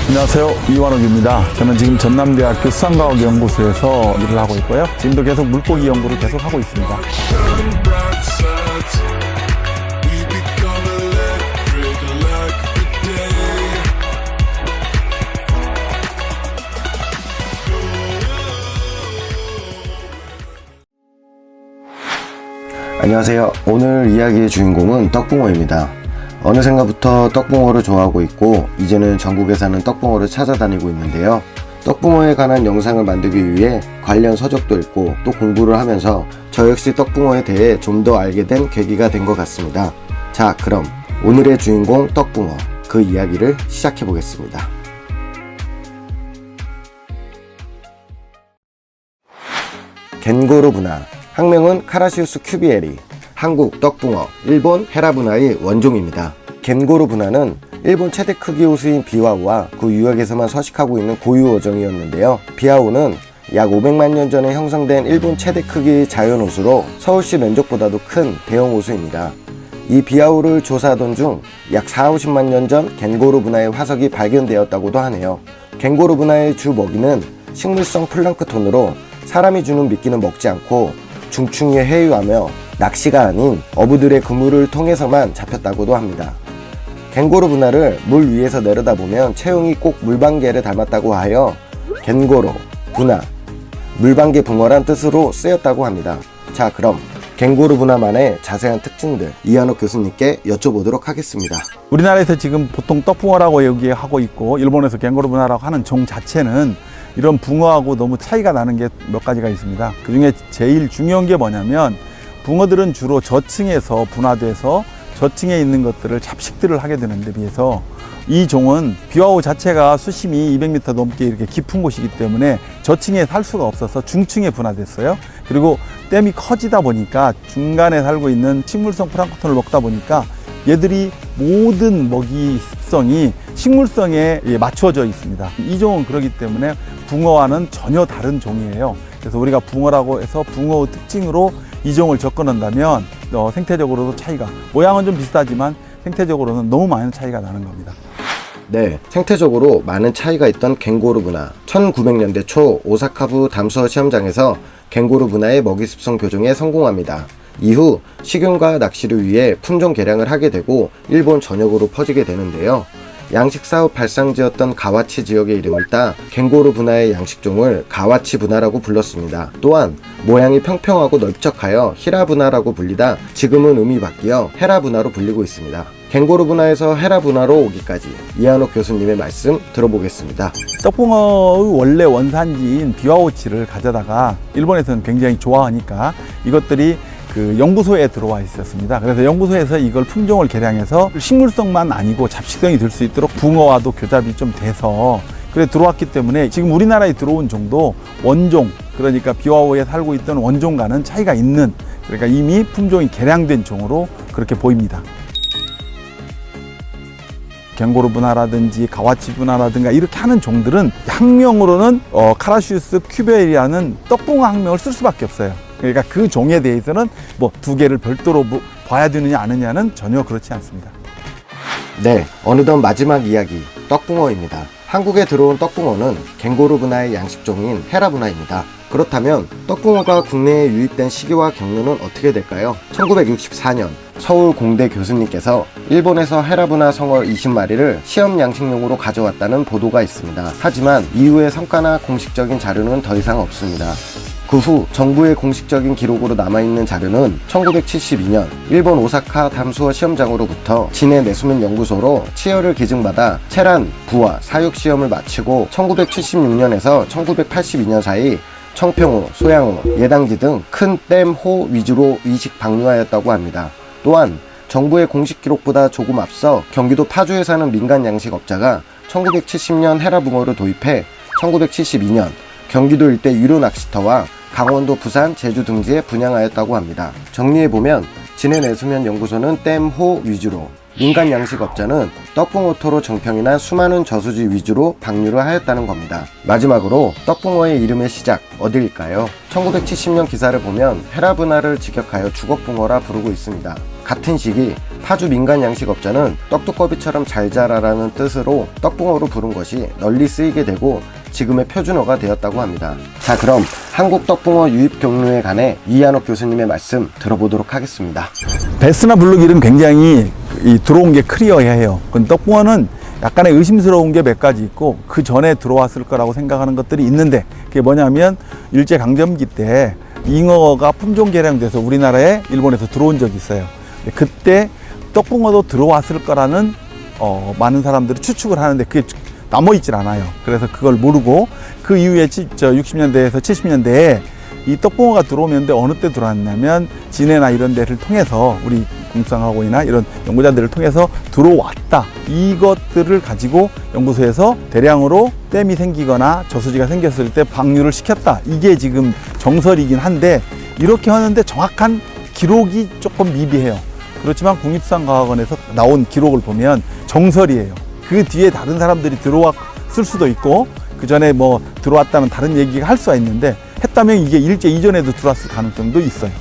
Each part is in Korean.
안녕하세요, 이완욱입니다. 저는 지금 전남대학교 수산과학연구소에서 일을 하고 있고요. 지금도 계속 물고기 연구를 계속 하고 있습니다. 안녕하세요. 오늘 이야기의 주인공은 떡붕어입니다. 어느샌가부터 떡붕어를 좋아하고 있고 이제는 전국에 사는 떡붕어를 찾아다니고 있는데요. 떡붕어에 관한 영상을 만들기 위해 관련 서적도 읽고 또 공부를 하면서 저 역시 떡붕어에 대해 좀 더 알게 된 계기가 된 것 같습니다. 자, 그럼 오늘의 주인공 떡붕어, 그 이야기를 시작해 보겠습니다. 겐고로 분화, 학명은 카라시우스 큐비에리, 한국 떡붕어, 일본 헤라분화의 원종입니다. 겐고로 분화는 일본 최대 크기 호수인 비와우와 그 유역에서만 서식하고 있는 고유 어종이었는데요. 비와우는 약 500만 년 전에 형성된 일본 최대 크기의 자연 호수로 서울시 면적보다도 큰 대형 호수입니다. 이 비와우를 조사하던 중 약 40~50만 년 전 겐고로 분화의 화석이 발견되었다고도 하네요. 겐고로 분화의 주 먹이는 식물성 플랑크톤으로 사람이 주는 미끼는 먹지 않고 중충에 해유하며 낚시가 아닌 어부들의 그물을 통해서만 잡혔다고도 합니다. 겐고로 분화를 물 위에서 내려다보면 체형이 꼭 물방개를 닮았다고 하여 겐고로, 분화, 물방개 붕어란 뜻으로 쓰였다고 합니다. 자, 그럼 겐고로 분화만의 자세한 특징들 이한욱 교수님께 여쭤보도록 하겠습니다. 우리나라에서 지금 보통 떡붕어라고 얘기하고 있고 일본에서 겐고로 분화라고 하는 종 자체는 이런 붕어하고 너무 차이가 나는 게 몇 가지가 있습니다. 그 중에 제일 중요한 게 뭐냐면 붕어들은 주로 저층에서 분화돼서 저층에 있는 것들을 잡식들을 하게 되는데 비해서 이 종은 비와우 자체가 수심이 200m 넘게 이렇게 깊은 곳이기 때문에 저층에 살 수가 없어서 중층에 분화됐어요. 그리고 댐이 커지다 보니까 중간에 살고 있는 식물성 플랑크톤을 먹다 보니까 얘들이 모든 먹이성이 식물성에 맞추어져 있습니다. 이 종은 그렇기 때문에 붕어와는 전혀 다른 종이에요. 그래서 우리가 붕어라고 해서 붕어의 특징으로 이 종을 접근한다면 생태적으로도 차이가, 모양은 좀 비슷하지만 생태적으로는 너무 많은 차이가 나는 겁니다. 네, 생태적으로 많은 차이가 있던 겐고로 분화. 1900년대 초 오사카부 담수어 시험장에서 겐고로 분화의 먹이 습성 교정에 성공합니다. 이후 식용과 낚시를 위해 품종 개량을 하게 되고 일본 전역으로 퍼지게 되는데요. 양식사업 발상지였던 가와치 지역의 이름을 따 겐고로 분화의 양식종을 가와치 분화라고 불렀습니다. 또한 모양이 평평하고 넓적하여 히라 분화라고 불리다 지금은 음이 바뀌어 헤라 분화로 불리고 있습니다. 겐고로 분화에서 헤라 분화로 오기까지 이한욱 교수님의 말씀 들어보겠습니다. 떡붕어의 원래 원산지인 비와우치를 가져다가 일본에서는 굉장히 좋아하니까 이것들이 그 연구소에 들어와 있었습니다. 그래서 연구소에서 이걸 품종을 개량해서 식물성만 아니고 잡식성이 될 수 있도록 붕어와도 교잡이 좀 돼서 그래 들어왔기 때문에 지금 우리나라에 들어온 종도 원종, 그러니까 비와우에 살고 있던 원종과는 차이가 있는, 그러니까 이미 품종이 개량된 종으로 그렇게 보입니다. 겐고로 분화라든지 가와치 분화라든가 이렇게 하는 종들은 학명으로는 카라시우스 큐베리라는 떡붕어 학명을 쓸 수밖에 없어요. 그러니까 그 종에 대해서는 뭐 두 개를 별도로 봐야 되느냐 아느냐는 전혀 그렇지 않습니다. 네, 어느덧 마지막 이야기, 떡붕어입니다. 한국에 들어온 떡붕어는 겐고로 분화의 양식종인 헤라 분화입니다. 그렇다면 떡붕어가 국내에 유입된 시기와 경로는 어떻게 될까요? 1964년 서울 공대 교수님께서 일본에서 헤라 분화 성어 20마리를 시험 양식용으로 가져왔다는 보도가 있습니다. 하지만 이후의 성과나 공식적인 자료는 더 이상 없습니다. 그 후 정부의 공식적인 기록으로 남아있는 자료는 1972년 일본 오사카 담수어 시험장으로부터 진해 내수면 연구소로 치어를 기증받아 체란, 부화, 사육 시험을 마치고 1976년에서 1982년 사이 청평호, 소양호, 예당지 등 큰 댐, 호 위주로 이식 방류하였다고 합니다. 또한 정부의 공식 기록보다 조금 앞서 경기도 파주에 사는 민간 양식업자가 1970년 헤라붕어를 도입해 1972년 경기도 일대 유료 낚시터와 강원도, 부산, 제주 등지에 분양하였다고 합니다. 정리해보면 진해 내수면 연구소는 댐, 호 위주로, 민간 양식업자는 떡붕어토로 정평이 난 수많은 저수지 위주로 방류를 하였다는 겁니다. 마지막으로 떡붕어의 이름의 시작 어디일까요? 1970년 기사를 보면 헤라브나를 직역하여 주걱붕어라 부르고 있습니다. 같은 시기 파주 민간 양식업자는 떡두꺼비처럼 잘 자라라는 뜻으로 떡붕어로 부른 것이 널리 쓰이게 되고 지금의 표준어가 되었다고 합니다. 자, 그럼 한국 떡붕어 유입 경로에 관해 이한옥 교수님의 말씀 들어보도록 하겠습니다. 베스나 블룩 이름 굉장히 들어온 게 클리어해요. 근데 떡붕어는 약간의 의심스러운 게 몇 가지 있고 그 전에 들어왔을 거라고 생각하는 것들이 있는데 그게 뭐냐면 일제강점기 때 잉어가 품종 개량돼서 우리나라에 일본에서 들어온 적이 있어요. 그때 떡붕어도 들어왔을 거라는 많은 사람들이 추측을 하는데 그게 남아있질 않아요. 그래서 그걸 모르고 그 이후에 60년대에서 70년대에 이 떡붕어가 들어오면 어느 때 들어왔냐면 진해나 이런 데를 통해서 우리 국립수산학원이나 이런 연구자들을 통해서 들어왔다. 이것들을 가지고 연구소에서 대량으로 댐이 생기거나 저수지가 생겼을 때 방류를 시켰다. 이게 지금 정설이긴 한데 이렇게 하는데 정확한 기록이 조금 미비해요. 그렇지만 국립수산과학원에서 나온 기록을 보면 정설이에요. 그 뒤에 다른 사람들이 들어왔을 수도 있고 그 전에 뭐 들어왔다는 다른 얘기가 할 수가 있는데 했다면 이게 일제 이전에도 들어왔을 가능성도 있어요.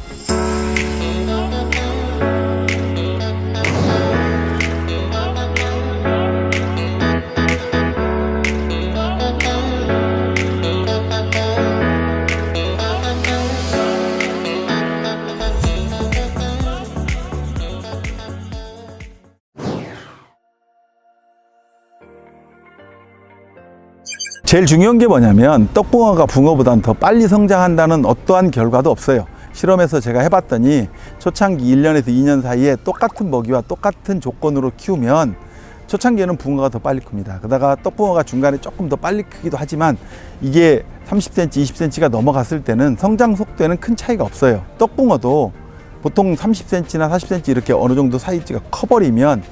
제일 중요한 게 뭐냐면 떡붕어가 붕어보다는 더 빨리 성장한다는 어떠한 결과도 없어요. 실험에서 제가 해봤더니 초창기 1년에서 2년 사이에 똑같은 먹이와 똑같은 조건으로 키우면 초창기에는 붕어가 더 빨리 큽니다. 그러다가 떡붕어가 중간에 조금 더 빨리 크기도 하지만 이게 30cm, 20cm가 넘어갔을 때는 성장 속도에는 큰 차이가 없어요. 떡붕어도 보통 30cm나 40cm 이렇게 어느 정도 사이즈가 커버리면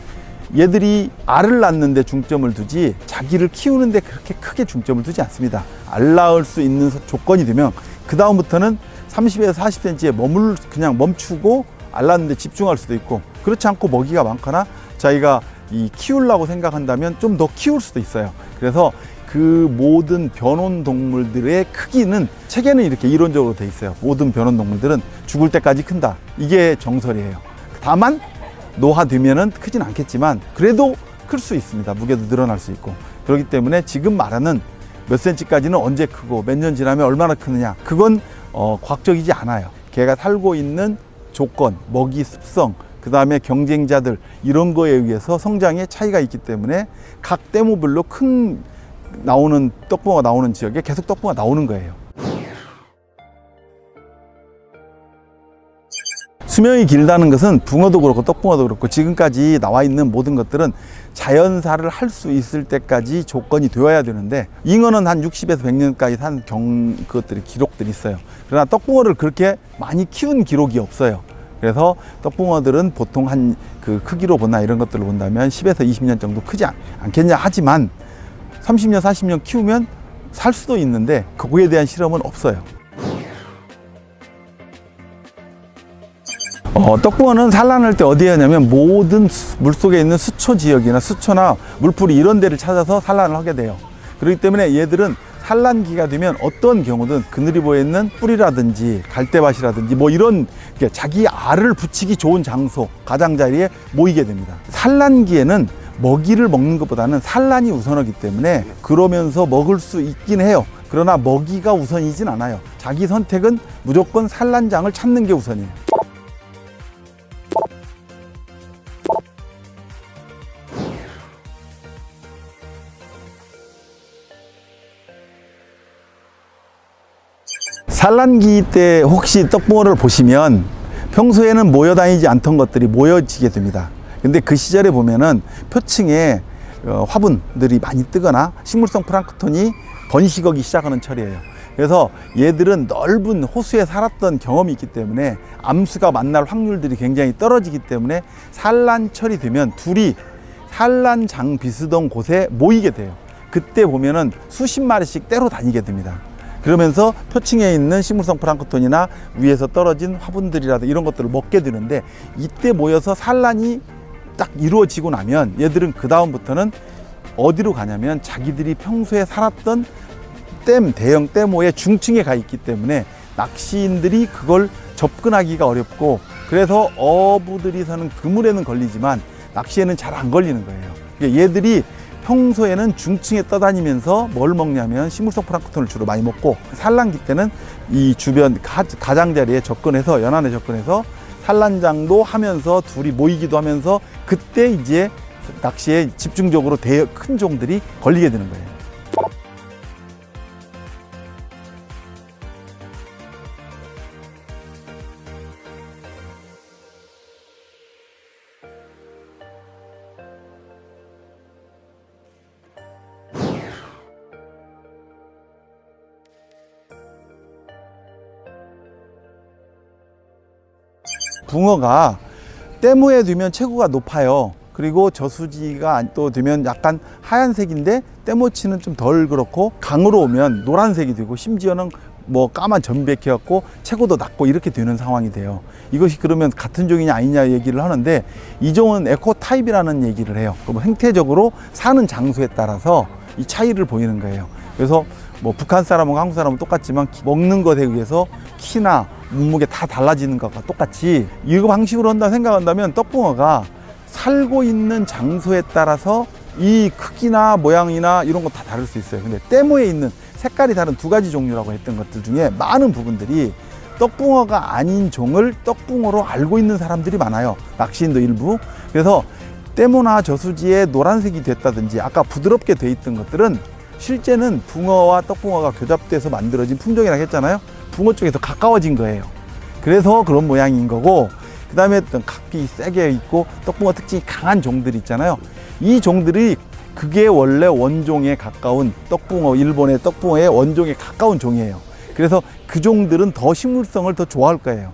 얘들이 알을 낳는데 중점을 두지 자기를 키우는데 그렇게 크게 중점을 두지 않습니다. 알 낳을 수 있는 조건이 되면 그 다음부터는 30에서 40cm에 그냥 멈추고 알 낳는데 집중할 수도 있고 그렇지 않고 먹이가 많거나 자기가 키우려고 생각한다면 좀 더 키울 수도 있어요. 그래서 그 모든 변온동물들의 크기는 책에는 이렇게 이론적으로 돼 있어요. 모든 변온동물들은 죽을 때까지 큰다. 이게 정설이에요. 다만 노화되면은 크진 않겠지만 그래도 클 수 있습니다. 무게도 늘어날 수 있고. 그렇기 때문에 지금 말하는 몇 cm까지는 언제 크고 몇 년 지나면 얼마나 크느냐 그건 과학적이지 않아요. 걔가 살고 있는 조건, 먹이 습성, 그 다음에 경쟁자들 이런 거에 의해서 성장의 차이가 있기 때문에 각 떼모별로 큰 떡붕어가 나오는 지역에 계속 떡붕어가 나오는 거예요. 수명이 길다는 것은 붕어도 그렇고 떡붕어도 그렇고 지금까지 나와 있는 모든 것들은 자연사를 할 수 있을 때까지 조건이 되어야 되는데 잉어는 한 60에서 100년까지 산 그것들이 기록들이 있어요. 그러나 떡붕어를 그렇게 많이 키운 기록이 없어요. 그래서 떡붕어들은 보통 한 그 크기로 보나 이런 것들을 본다면 10에서 20년 정도 크지 않겠냐 하지만 30년, 40년 키우면 살 수도 있는데 그거에 대한 실험은 없어요. 떡붕어는 산란할 때 어디에 하냐면 모든 물속에 있는 수초 지역이나 수초나 물풀이 이런 데를 찾아서 산란을 하게 돼요. 그렇기 때문에 얘들은 산란기가 되면 어떤 경우든 그늘이 보이는 뿌리라든지 갈대밭이라든지 뭐 이런 자기 알을 붙이기 좋은 장소, 가장자리에 모이게 됩니다. 산란기에는 먹이를 먹는 것보다는 산란이 우선하기 때문에 그러면서 먹을 수 있긴 해요. 그러나 먹이가 우선이진 않아요. 자기 선택은 무조건 산란장을 찾는 게 우선이에요. 산란기 때 혹시 떡붕어를 보시면 평소에는 모여 다니지 않던 것들이 모여지게 됩니다. 근데 그 시절에 보면은 표층에 화분들이 많이 뜨거나 식물성 플랑크톤이 번식하기 시작하는 철이에요. 그래서 얘들은 넓은 호수에 살았던 경험이 있기 때문에 암수가 만날 확률들이 굉장히 떨어지기 때문에 산란철이 되면 둘이 산란장 비슷한 곳에 모이게 돼요. 그때 보면은 수십 마리씩 떼로 다니게 됩니다. 그러면서 표층에 있는 식물성 플랑크톤이나 위에서 떨어진 화분들이라든지 이런 것들을 먹게 되는데 이때 모여서 산란이 딱 이루어지고 나면 얘들은 그 다음부터는 어디로 가냐면 자기들이 평소에 살았던 대형 댐호의 중층에 가 있기 때문에 낚시인들이 그걸 접근하기가 어렵고, 그래서 어부들이 서는 그물에는 걸리지만 낚시에는 잘 안 걸리는 거예요. 그러니까 얘들이 평소에는 중층에 떠다니면서 뭘 먹냐면 식물성 플랑크톤을 주로 많이 먹고, 산란기 때는 이 주변 가장자리에 접근해서, 연안에 접근해서 산란장도 하면서 둘이 모이기도 하면서, 그때 이제 낚시에 집중적으로 큰 종들이 걸리게 되는 거예요. 붕어가 댐호에 두면 체구가 높아요. 그리고 저수지가 또 되면 약간 하얀색인데 댐호치는 좀 덜 그렇고, 강으로 오면 노란색이 되고, 심지어는 뭐 까만 점백해 갖고 체구도 낮고 이렇게 되는 상황이 돼요. 이것이 그러면 같은 종이냐 아니냐 얘기를 하는데, 이 종은 에코 타입이라는 얘기를 해요. 그럼 행태적으로 사는 장소에 따라서 이 차이를 보이는 거예요. 그래서 뭐 북한 사람은 한국 사람은 똑같지만 먹는 것에 의해서 키나 몸무게 다 달라지는 것과 똑같이 이 방식으로 생각한다면 떡붕어가 살고 있는 장소에 따라서 이 크기나 모양이나 이런 거 다 다를 수 있어요. 근데 댐호에 있는 색깔이 다른 두 가지 종류라고 했던 것들 중에 많은 부분들이 떡붕어가 아닌 종을 떡붕어로 알고 있는 사람들이 많아요. 낚시인도 일부. 그래서 댐호나 저수지에 노란색이 됐다든지 아까 부드럽게 돼 있던 것들은 실제는 붕어와 떡붕어가 교잡돼서 만들어진 품종이라고 했잖아요. 붕어 쪽에 더 가까워진 거예요. 그래서 그런 모양인 거고, 그 다음에 어떤 각기 세게 있고 떡붕어 특징이 강한 종들이 있잖아요. 이 종들이 그게 원래 원종에 가까운 떡붕어, 일본의 떡붕어의 원종에 가까운 종이에요. 그래서 그 종들은 더 식물성을 더 좋아할 거예요.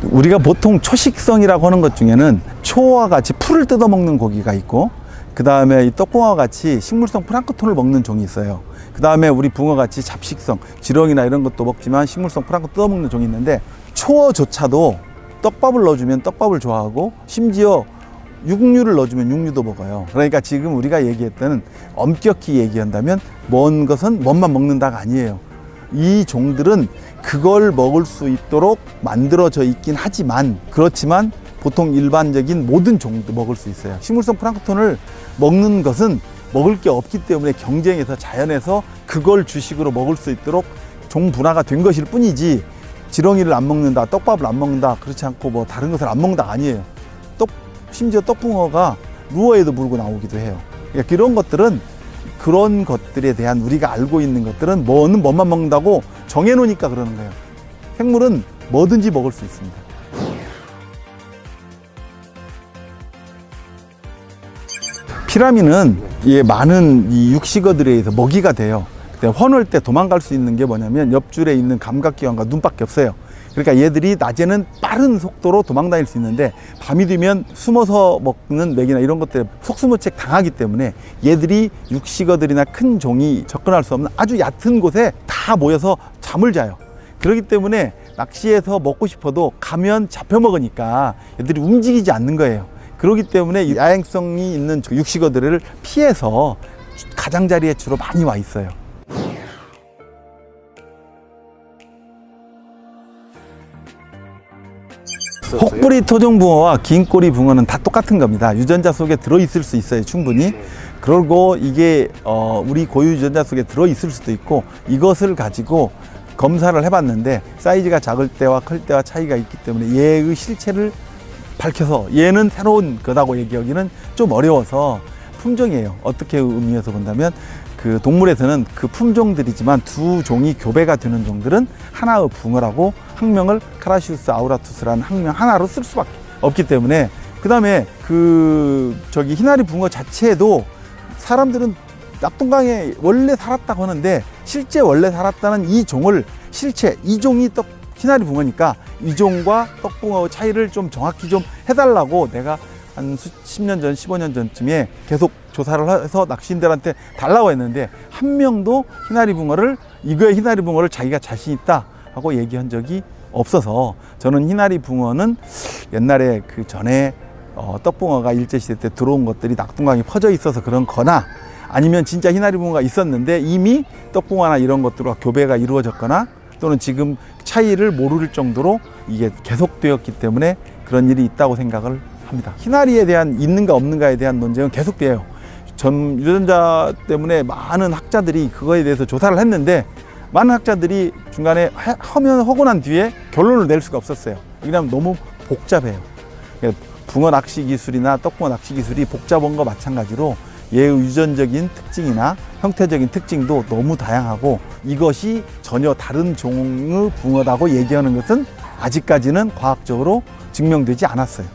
우리가 보통 초식성이라고 하는 것 중에는 초와 같이 풀을 뜯어먹는 고기가 있고, 그 다음에 이 떡붕어와 같이 식물성 플랑크톤을 먹는 종이 있어요. 그 다음에 우리 붕어 같이 잡식성, 지렁이나 이런 것도 먹지만 식물성 플랑크톤 뜯어먹는 종이 있는데, 초어조차도 떡밥을 넣어주면 떡밥을 좋아하고, 심지어 육류를 넣어주면 육류도 먹어요. 그러니까 지금 우리가 얘기했던, 엄격히 얘기한다면 먼 것은 멋만 먹는다가 아니에요. 이 종들은 그걸 먹을 수 있도록 만들어져 있긴 하지만, 그렇지만 보통 일반적인 모든 종도 먹을 수 있어요. 식물성 플랑크톤을 먹는 것은 먹을 게 없기 때문에 경쟁에서, 자연에서 그걸 주식으로 먹을 수 있도록 종 분화가 된 것일 뿐이지, 지렁이를 안 먹는다, 떡밥을 안 먹는다, 그렇지 않고 뭐 다른 것을 안 먹는다 아니에요. 심지어 떡붕어가 루어에도 물고 나오기도 해요. 그러니까 그런 것들은, 그런 것들에 대한 우리가 알고 있는 것들은 뭐는 뭐만 먹는다고 정해놓으니까 그러는 거예요. 생물은 뭐든지 먹을 수 있습니다. 피라미는 많은 이 육식어들에 의해서 먹이가 돼요. 헌을 때 도망갈 수 있는 게 뭐냐면 옆줄에 있는 감각기관과 눈밖에 없어요. 그러니까 얘들이 낮에는 빠른 속도로 도망다닐 수 있는데, 밤이 되면 숨어서 먹는 맥이나 이런 것들에 속수무책 당하기 때문에 얘들이 육식어들이나 큰 종이 접근할 수 없는 아주 얕은 곳에 다 모여서 잠을 자요. 그렇기 때문에 낚시해서 먹고 싶어도 가면 잡혀 먹으니까 얘들이 움직이지 않는 거예요. 그렇기 때문에 야행성이 있는 육식어들을 피해서 가장자리에 주로 많이 와 있어요. 혹부리 토종붕어와 긴꼬리 붕어는 다 똑같은 겁니다. 유전자 속에 들어있을 수 있어요, 충분히. 그리고 이게 우리 고유 유전자 속에 들어있을 수도 있고, 이것을 가지고 검사를 해봤는데 사이즈가 작을 때와 클 때와 차이가 있기 때문에 얘의 실체를 밝혀서 얘는 새로운 거다고 얘기하기는 좀 어려워서 품종이에요. 어떻게 의미에서 본다면, 그 동물에서는 그 품종들이지만 두 종이 교배가 되는 종들은 하나의 붕어라고 학명을 카라시우스 아우라투스라는 학명 하나로 쓸 수밖에 없기 때문에, 그 다음에 희나리 붕어 자체도 사람들은 낙동강에 원래 살았다고 하는데, 실제 원래 살았다는 이 종을, 이 종이 희나리 붕어니까 이 종과 떡붕어 차이를 좀 정확히 좀 해달라고 내가 한 10년 전, 15년 전쯤에 계속 조사를 해서 낚시인들한테 달라고 했는데, 한 명도 이거의 희나리 붕어를 자기가 자신 있다 하고 얘기한 적이 없어서 저는 희나리 붕어는 옛날에 그 전에 떡붕어가 일제시대 때 들어온 것들이 낙동강에 퍼져 있어서 그런 거나 아니면 진짜 희나리 붕어가 있었는데 이미 떡붕어나 이런 것들과 교배가 이루어졌거나 또는 지금 차이를 모를 정도로 이게 계속되었기 때문에 그런 일이 있다고 생각을 합니다. 희나리에 대한 있는가 없는가에 대한 논쟁은 계속돼요. 전 유전자 때문에 많은 학자들이 그거에 대해서 조사를 했는데 많은 학자들이 중간에 하고 난 뒤에 결론을 낼 수가 없었어요. 왜냐하면 너무 복잡해요. 붕어 낚시 기술이나 떡붕어 낚시 기술이 복잡한 거 마찬가지로 얘의 유전적인 특징이나 형태적인 특징도 너무 다양하고 이것이 전혀 다른 종의 붕어라고 얘기하는 것은 아직까지는 과학적으로 증명되지 않았어요.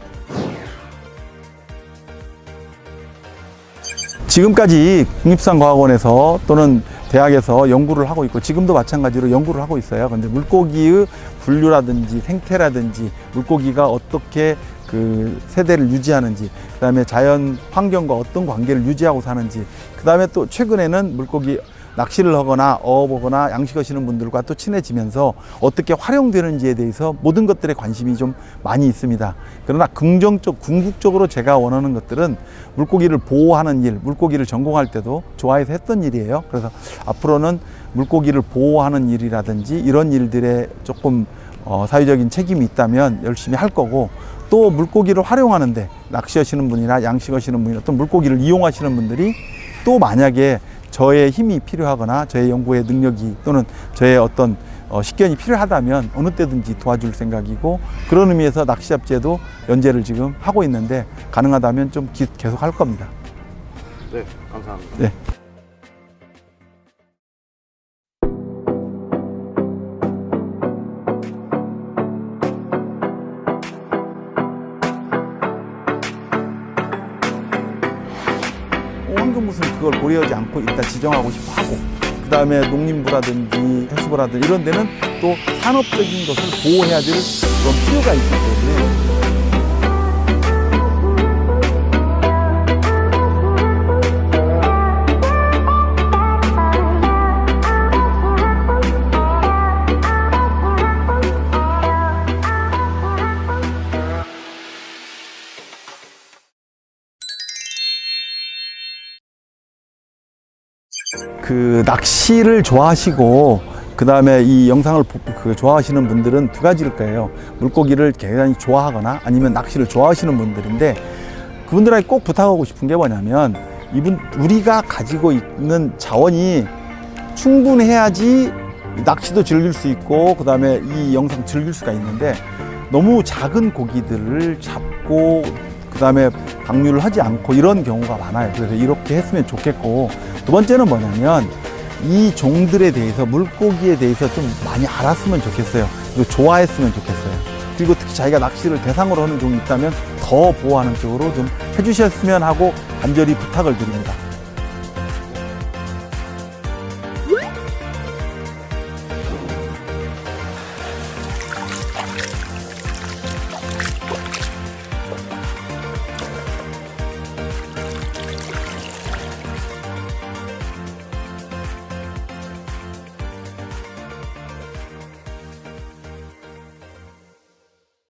지금까지 국립수산과학원에서 또는 대학에서 연구를 하고 있고 지금도 마찬가지로 연구를 하고 있어요. 근데 물고기의 분류라든지 생태라든지 물고기가 어떻게 그 세대를 유지하는지, 그 다음에 자연 환경과 어떤 관계를 유지하고 사는지, 그 다음에 또 최근에는 물고기 낚시를 하거나 어업하거나 양식하시는 분들과 또 친해지면서 어떻게 활용되는지에 대해서 모든 것들에 관심이 좀 많이 있습니다. 그러나 궁극적으로 제가 원하는 것들은 물고기를 보호하는 일, 물고기를 전공할 때도 좋아해서 했던 일이에요. 그래서 앞으로는 물고기를 보호하는 일이라든지 이런 일들에 조금 사회적인 책임이 있다면 열심히 할 거고, 또 물고기를 활용하는데 낚시하시는 분이나 양식하시는 분이나 또 물고기를 이용하시는 분들이 또 만약에 저의 힘이 필요하거나 저의 연구의 능력이 또는 저의 어떤 식견이 필요하다면 어느 때든지 도와줄 생각이고, 그런 의미에서 낚시잡지에도 연재를 지금 하고 있는데 가능하다면 좀 계속 할 겁니다. 네, 감사합니다. 네. 환경부는 그걸 고려하지 않고 일단 지정하고 싶어 하고, 그 다음에 농림부라든지 해수부라든지 이런 데는 또 산업적인 것을 보호해야 될 그런 필요가 있기 때문에 그 낚시를 좋아하시고 그 다음에 이 영상을 좋아하시는 분들은 두 가지일 거예요. 물고기를 굉장히 좋아하거나 아니면 낚시를 좋아하시는 분들인데, 그분들에게 꼭 부탁하고 싶은 게 뭐냐면 우리가 가지고 있는 자원이 충분해야지 낚시도 즐길 수 있고 그 다음에 이 영상 즐길 수가 있는데, 너무 작은 고기들을 잡고 그 다음에 방류를 하지 않고 이런 경우가 많아요. 그래서 이렇게 했으면 좋겠고, 두 번째는 뭐냐면 이 종들에 대해서, 물고기에 대해서 좀 많이 알았으면 좋겠어요. 그리고 좋아했으면 좋겠어요. 그리고 특히 자기가 낚시를 대상으로 하는 종이 있다면 더 보호하는 쪽으로 좀 해주셨으면 하고 간절히 부탁을 드립니다.